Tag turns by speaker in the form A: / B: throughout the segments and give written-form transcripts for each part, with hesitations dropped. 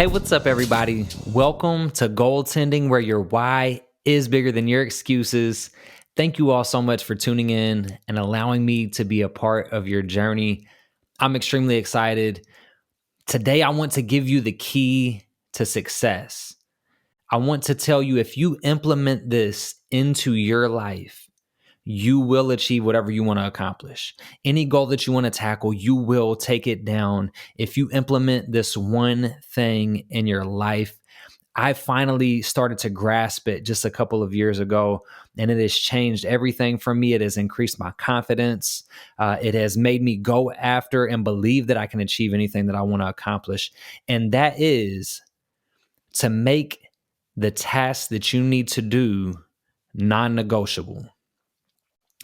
A: Hey, what's up, everybody? Welcome to Goaltending, where your why is bigger than your excuses. Thank you all so much for tuning in and allowing me to be a part of your journey. I'm extremely excited. Today, I want to give you the key to success. I want to tell you, if you implement this into your life, you will achieve whatever you want to accomplish. Any goal that you want to tackle, you will take it down if you implement this one thing in your life. I finally started to grasp it just a couple of years ago, and it has changed everything for me. It has increased my confidence. It has made me go after and believe that I can achieve anything that I want to accomplish. And that is to make the task that you need to do non-negotiable.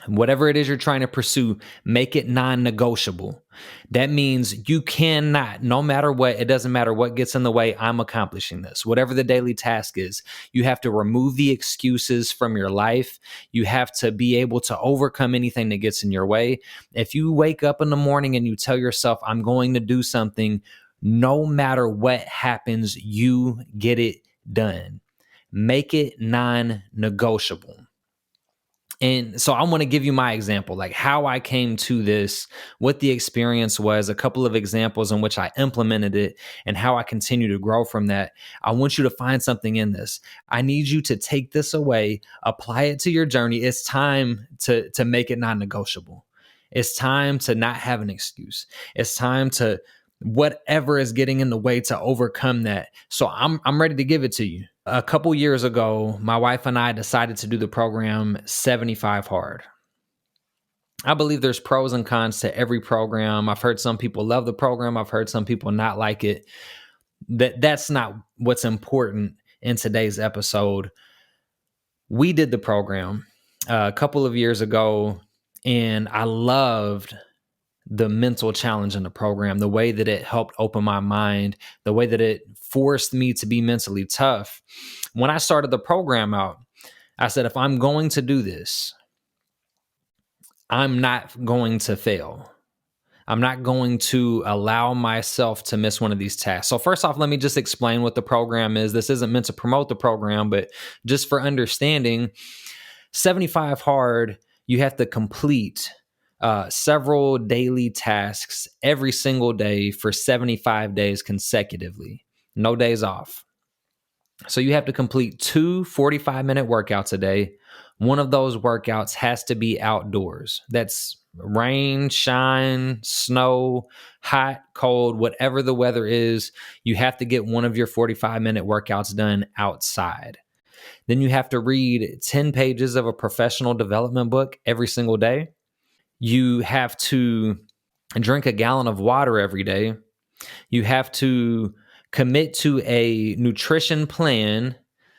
A: Whatever it is you're trying to pursue, make it non-negotiable. That means you cannot, no matter what, it doesn't matter what gets in the way, I'm accomplishing this. Whatever the daily task is, you have to remove the excuses from your life. You have to be able to overcome anything that gets in your way. If you wake up in the morning and you tell yourself, I'm going to do something, no matter what happens, you get it done. Make it non-negotiable. And so I want to give you my example, like how I came to this, what the experience was, a couple of examples in which I implemented it, and how I continue to grow from that. I want you to find something in this. I need you to take this away, apply it to your journey. It's time to make it non-negotiable. It's time to not have an excuse. It's time to whatever is getting in the way to overcome that. So I'm ready to give it to you. A couple years ago, my wife and I decided to do the program 75 Hard. I believe there's pros and cons to every program. I've heard some people love the program. I've heard some people not like it. That's not what's important in today's episode. We did the program a couple of years ago, and I loved the mental challenge in the program, the way that it helped open my mind, the way that it forced me to be mentally tough. When I started the program out, I said, if I'm going to do this, I'm not going to fail. I'm not going to allow myself to miss one of these tasks. So first off, let me just explain what the program is. This isn't meant to promote the program, but just for understanding, 75 Hard, you have to complete several daily tasks every single day for 75 days consecutively, no days off. So you have to complete 2 45-minute workouts a day. One of those workouts has to be outdoors. That's rain, shine, snow, hot, cold, whatever the weather is. You have to get one of your 45-minute workouts done outside. Then you have to read 10 pages of a professional development book every single day. You have to drink a gallon of water every day. You have to commit to a nutrition plan,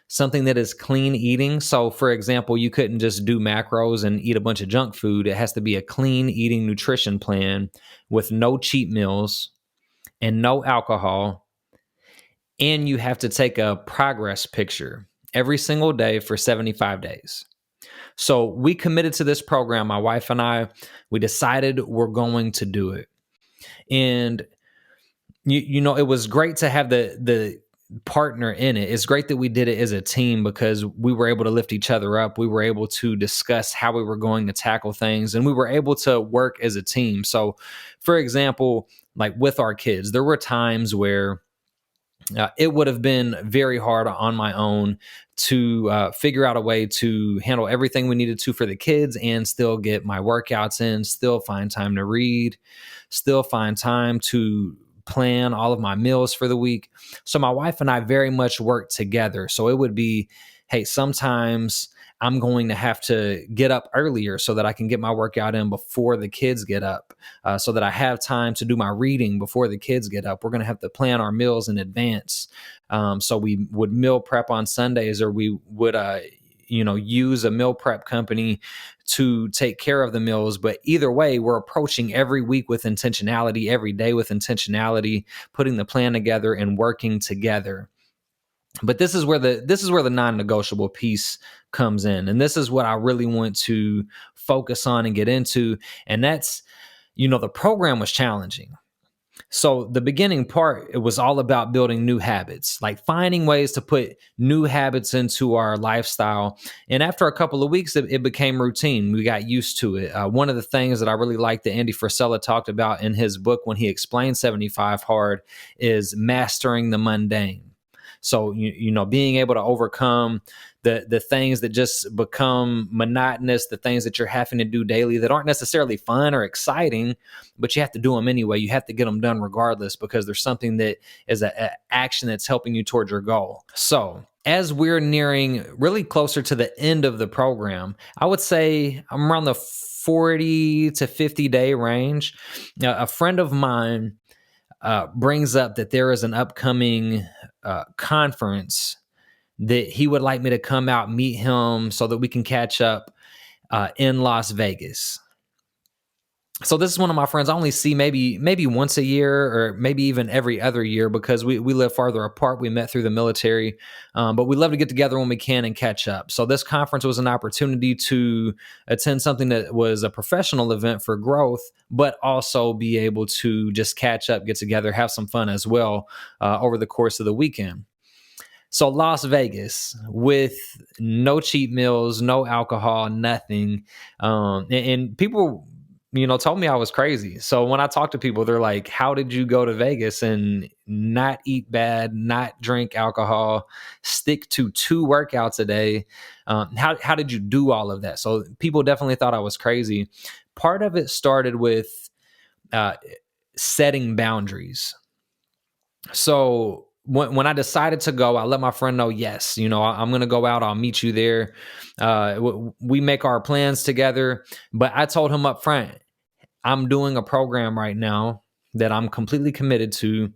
A: something that is clean eating. So, for example, you couldn't just do macros and eat a bunch of junk food. It has to be a clean eating nutrition plan with no cheat meals and no alcohol. And you have to take a progress picture every single day for 75 days. So we committed to this program, my wife and I. We decided we're going to do it. And, you know, it was great to have the partner in it. It's great that we did it as a team because we were able to lift each other up. We were able to discuss how we were going to tackle things, and we were able to work as a team. So, for example, like with our kids, there were times where it would have been very hard on my own to figure out a way to handle everything we needed to for the kids and still get my workouts in, still find time to read, still find time to plan all of my meals for the week. So my wife and I very much worked together. So it would be, hey, sometimes I'm going to have to get up earlier so that I can get my workout in before the kids get up, so that I have time to do my reading before the kids get up. We're going to have to plan our meals in advance. So we would meal prep on Sundays, or we would, use a meal prep company to take care of the meals. But either way, we're approaching every week with intentionality, every day with intentionality, putting the plan together and working together. But this is where the non-negotiable piece comes in. And this is what I really want to focus on and get into. And that's, the program was challenging. So the beginning part, it was all about building new habits, like finding ways to put new habits into our lifestyle. And after a couple of weeks, it became routine. We got used to it. One of the things that I really like that Andy Frisella talked about in his book when he explained 75 Hard is mastering the mundane. So being able to overcome the things that just become monotonous, the things that you're having to do daily that aren't necessarily fun or exciting, but you have to do them anyway. You have to get them done regardless because there's something that is an action that's helping you towards your goal. So as we're nearing really closer to the end of the program, I would say I'm around the 40 to 50 day range. A friend of mine brings up that there is an upcoming conference that he would like me to come out, meet him so that we can catch up in Las Vegas. So this is one of my friends I only see maybe once a year or maybe even every other year because we live farther apart. We met through the military, but we love to get together when we can and catch up. So this conference was an opportunity to attend something that was a professional event for growth, but also be able to just catch up, get together, have some fun as well over the course of the weekend. So Las Vegas with no cheap meals, no alcohol, nothing. And people, told me I was crazy. So when I talk to people, they're like, how did you go to Vegas and not eat bad, not drink alcohol, stick to 2 workouts a day? How did you do all of that? So people definitely thought I was crazy. Part of it started with setting boundaries. So when I decided to go, I let my friend know, yes, I'm going to go out. I'll meet you there. We make our plans together. But I told him up front, I'm doing a program right now that I'm completely committed to.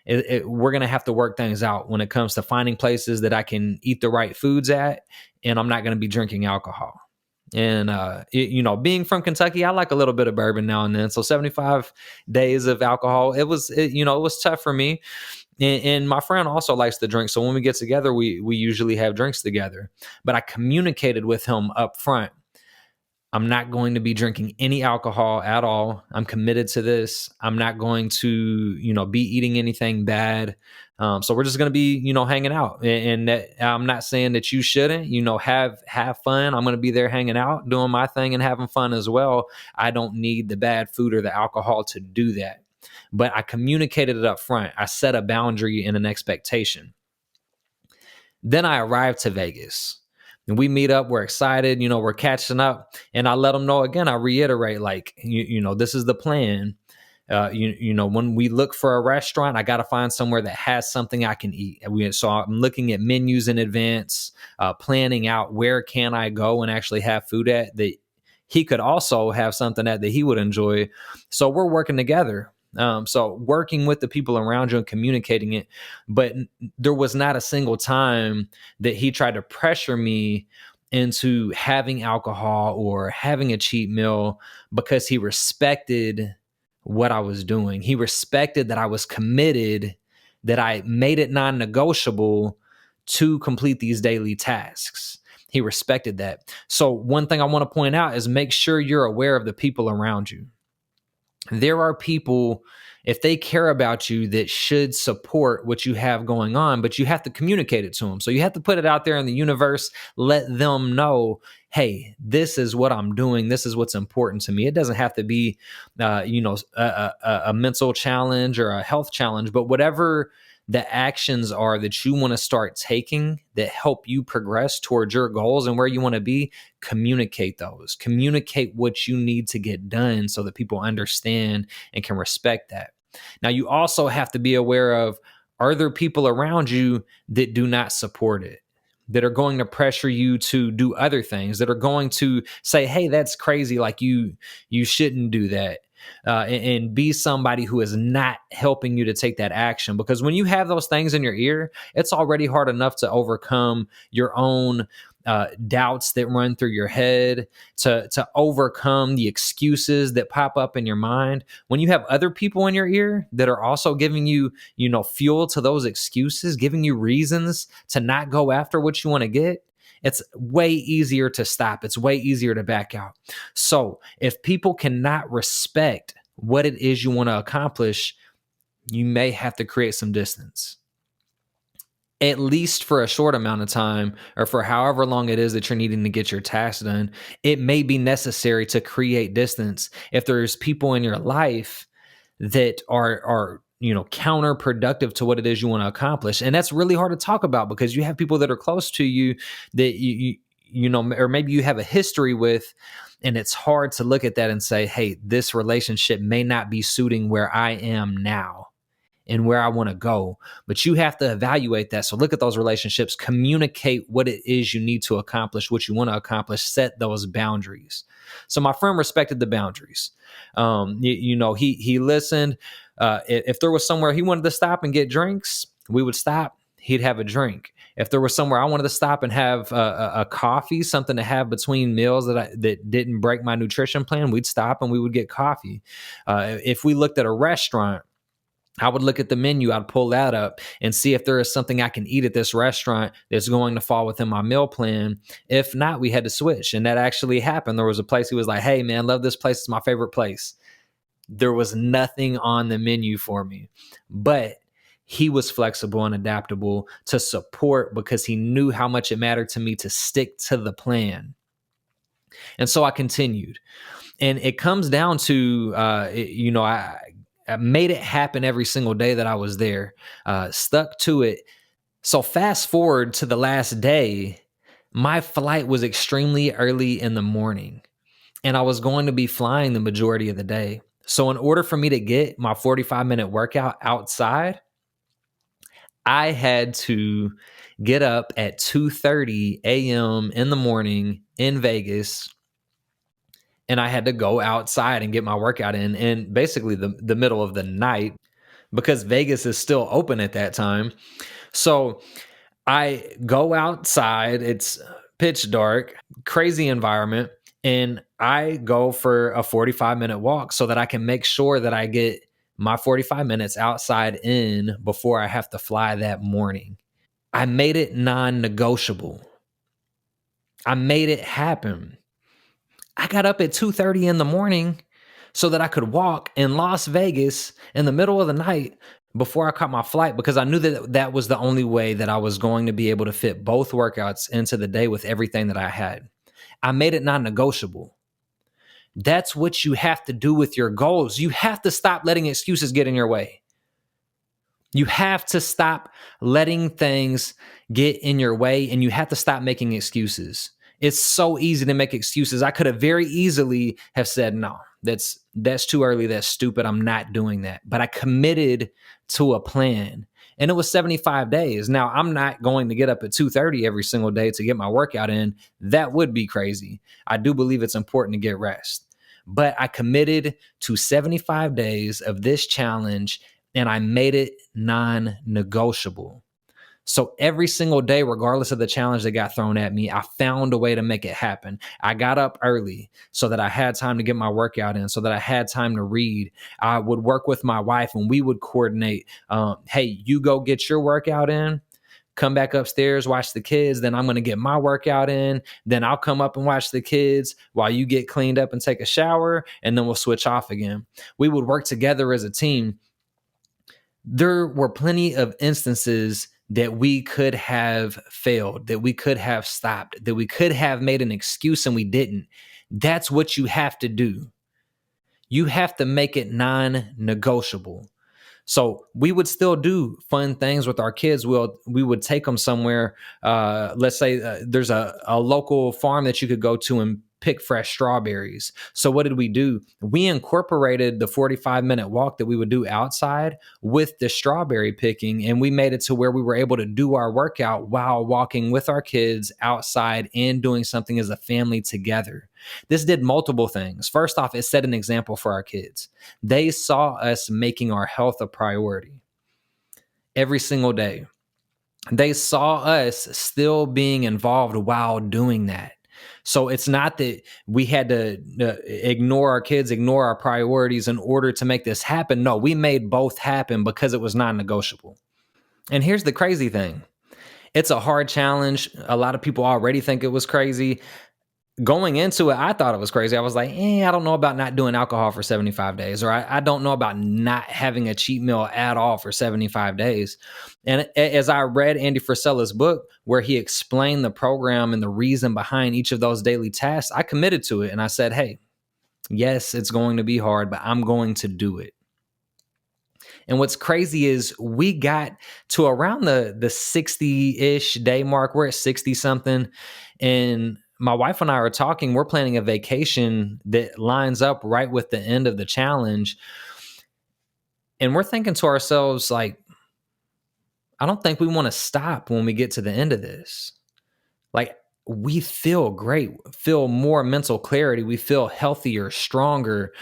A: We're going to have to work things out when it comes to finding places that I can eat the right foods at, and I'm not going to be drinking alcohol. And, being from Kentucky, I like a little bit of bourbon now and then. So 75 days of alcohol, it was tough for me. And my friend also likes to drink. So when we get together, we usually have drinks together. But I communicated with him up front. I'm not going to be drinking any alcohol at all. I'm committed to this. I'm not going to, be eating anything bad. So we're just going to be, hanging out. And I'm not saying that you shouldn't, have fun. I'm going to be there hanging out, doing my thing and having fun as well. I don't need the bad food or the alcohol to do that. But I communicated it up front. I set a boundary and an expectation. Then I arrived to Vegas. And we meet up, we're excited, we're catching up. And I let them know again, I reiterate, like, this is the plan. When we look for a restaurant, I got to find somewhere that has something I can eat. So I'm looking at menus in advance, planning out where can I go and actually have food at that he could also have something that he would enjoy. So we're working together. So working with the people around you and communicating it, but there was not a single time that he tried to pressure me into having alcohol or having a cheat meal because he respected what I was doing. He respected that I was committed, that I made it non-negotiable to complete these daily tasks. He respected that. So one thing I want to point out is make sure you're aware of the people around you. There are people, if they care about you, that should support what you have going on, but you have to communicate it to them. So you have to put it out there in the universe, let them know, hey, this is what I'm doing. This is what's important to me. It doesn't have to be, a mental challenge or a health challenge, but whatever the actions are that you want to start taking that help you progress towards your goals and where you want to be, communicate those. Communicate what you need to get done so that people understand and can respect that. Now, you also have to be aware of, are there people around you that do not support it, that are going to pressure you to do other things, that are going to say, hey, that's crazy, like you shouldn't do that. And be somebody who is not helping you to take that action. Because when you have those things in your ear, it's already hard enough to overcome your own doubts that run through your head, to overcome the excuses that pop up in your mind. When you have other people in your ear that are also giving you, fuel to those excuses, giving you reasons to not go after what you want to get, it's way easier to stop. It's way easier to back out. So if people cannot respect what it is you want to accomplish, you may have to create some distance, at least for a short amount of time, or for however long it is that you're needing to get your tasks done. It may be necessary to create distance if there's people in your life that are counterproductive to what it is you want to accomplish. And that's really hard to talk about because you have people that are close to you that or maybe you have a history with, and it's hard to look at that and say, hey, this relationship may not be suiting where I am now and where I want to go. But you have to evaluate that. So look at those relationships, communicate what it is you need to accomplish, what you want to accomplish, set those boundaries. So my friend respected the boundaries. He listened. If there was somewhere he wanted to stop and get drinks, we would stop. He'd have a drink. If there was somewhere I wanted to stop and have a coffee, something to have between meals that didn't break my nutrition plan, we'd stop and we would get coffee. If we looked at a restaurant, I would look at the menu, I'd pull that up and see if there is something I can eat at this restaurant that's going to fall within my meal plan. If not, we had to switch. And that actually happened. There was a place he was like, hey man, love this place. It's my favorite place. There was nothing on the menu for me, but he was flexible and adaptable to support because he knew how much it mattered to me to stick to the plan. And so I continued. And it comes down to, I made it happen every single day that I was there, stuck to it. So fast forward to the last day, my flight was extremely early in the morning, and I was going to be flying the majority of the day. So in order for me to get my 45-minute workout outside, I had to get up at 2:30 a.m. in the morning in Vegas, and I had to go outside and get my workout in basically the middle of the night because Vegas is still open at that time. So I go outside, it's pitch dark, crazy environment, and I go for a 45-minute walk so that I can make sure that I get my 45 minutes outside in before I have to fly that morning. I made it non-negotiable. I made it happen. I got up at 2:30 in the morning so that I could walk in Las Vegas in the middle of the night before I caught my flight because I knew that that was the only way that I was going to be able to fit both workouts into the day with everything that I had. I made it non-negotiable. That's what you have to do with your goals. You have to stop letting excuses get in your way. You have to stop letting things get in your way, and you have to stop making excuses. It's so easy to make excuses. I could have very easily have said, no, that's too early. That's stupid. I'm not doing that. But I committed to a plan, and it was 75 days. Now, I'm not going to get up at 2:30 every single day to get my workout in. That would be crazy. I do believe it's important to get rest. But I committed to 75 days of this challenge, and I made it non-negotiable. So every single day, regardless of the challenge that got thrown at me, I found a way to make it happen. I got up early so that I had time to get my workout in, so that I had time to read. I would work with my wife and we would coordinate. Hey, you go get your workout in, come back upstairs, watch the kids. Then I'm going to get my workout in. Then I'll come up and watch the kids while you get cleaned up and take a shower. And then we'll switch off again. We would work together as a team. There were plenty of instances that we could have failed, that we could have stopped, that we could have made an excuse and we didn't. That's what you have to do. You have to make it non-negotiable. So we would still do fun things with our kids. We would take them somewhere. Let's say there's a local farm that you could go to and pick fresh strawberries. So what did we do? We incorporated the 45-minute walk that we would do outside with the strawberry picking, and we made it to where we were able to do our workout while walking with our kids outside and doing something as a family together. This did multiple things. First off, it set an example for our kids. They saw us making our health a priority every single day. They saw us still being involved while doing that. So it's not that we had to ignore our kids, ignore our priorities in order to make this happen. No, we made both happen because it was non-negotiable. And here's the crazy thing. It's a hard challenge. A lot of people already think it was crazy. going into it, I thought it was crazy. I was like, I don't know about not doing alcohol for 75 days, or I don't know about not having a cheat meal at all for 75 days. And as I read Andy Frisella's book, where he explained the program and the reason behind each of those daily tasks, I committed to it. And I said, hey, yes, it's going to be hard, but I'm going to do it. And what's crazy is we got to around the 60-ish day mark. We're at 60 something. And my wife and I are talking. We're planning a vacation that lines up right with the end of the challenge. And we're thinking to ourselves, like, I don't think we want to stop when we get to the end of this. Like, we feel great, feel more mental clarity. We feel healthier, stronger,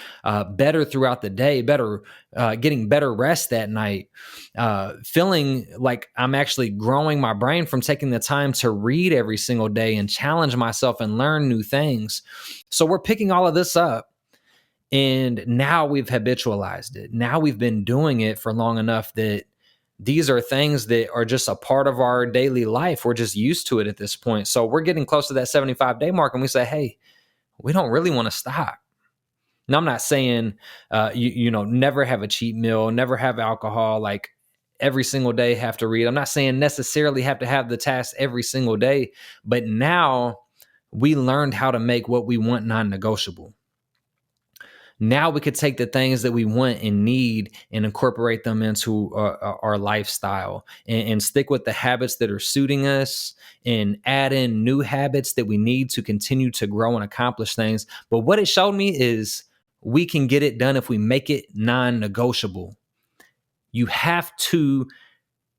A: better throughout the day, better, getting better rest that night, feeling like I'm actually growing my brain from taking the time to read every single day and challenge myself and learn new things. So we're picking all of this up. And now we've habitualized it. Now we've been doing it for long enough that these are things that are just a part of our daily life. We're just used to it at this point. So we're getting close to that 75-day mark and we say, hey, we don't really want to stop. Now, I'm not saying, never have a cheat meal, never have alcohol, like every single day have to read. I'm not saying necessarily have to have the task every single day, but now we learned how to make what we want non-negotiable. Now we could take the things that we want and need and incorporate them into our lifestyle and stick with the habits that are suiting us and add in new habits that we need to continue to grow and accomplish things. But what it showed me is we can get it done if we make it non-negotiable. You have to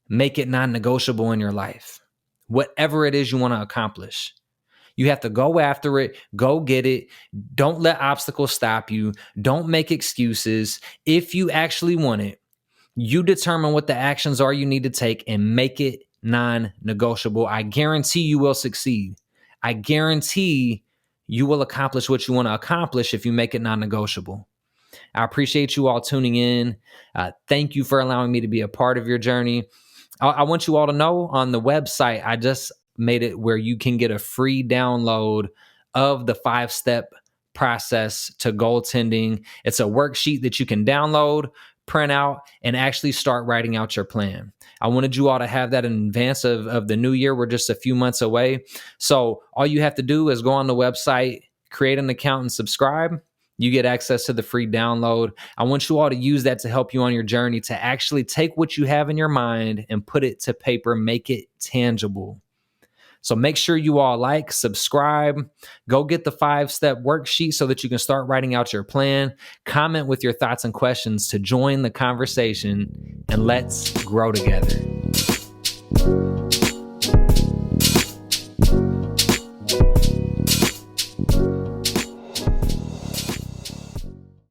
A: make it non-negotiable in your life, whatever it is you want to accomplish. You have to go after it, go get it. Don't let obstacles stop you. Don't make excuses. If you actually want it, you determine what the actions are you need to take and make it non-negotiable. I guarantee you will succeed. I guarantee you will accomplish what you want to accomplish if you make it non-negotiable. I appreciate you all tuning in. Thank you for allowing me to be a part of your journey. I want you all to know on the website, I just made it where you can get a free download of the 5-step process to goaltending. It's a worksheet that you can download, print out, and actually start writing out your plan. I wanted you all to have that in advance of the new year. We're just a few months away. So all you have to do is go on the website, create an account, and subscribe. You get access to the free download. I want you all to use that to help you on your journey to actually take what you have in your mind and put it to paper, make it tangible. So make sure you all like, subscribe, go get the 5-step worksheet so that you can start writing out your plan. Comment with your thoughts and questions to join the conversation, and let's grow together.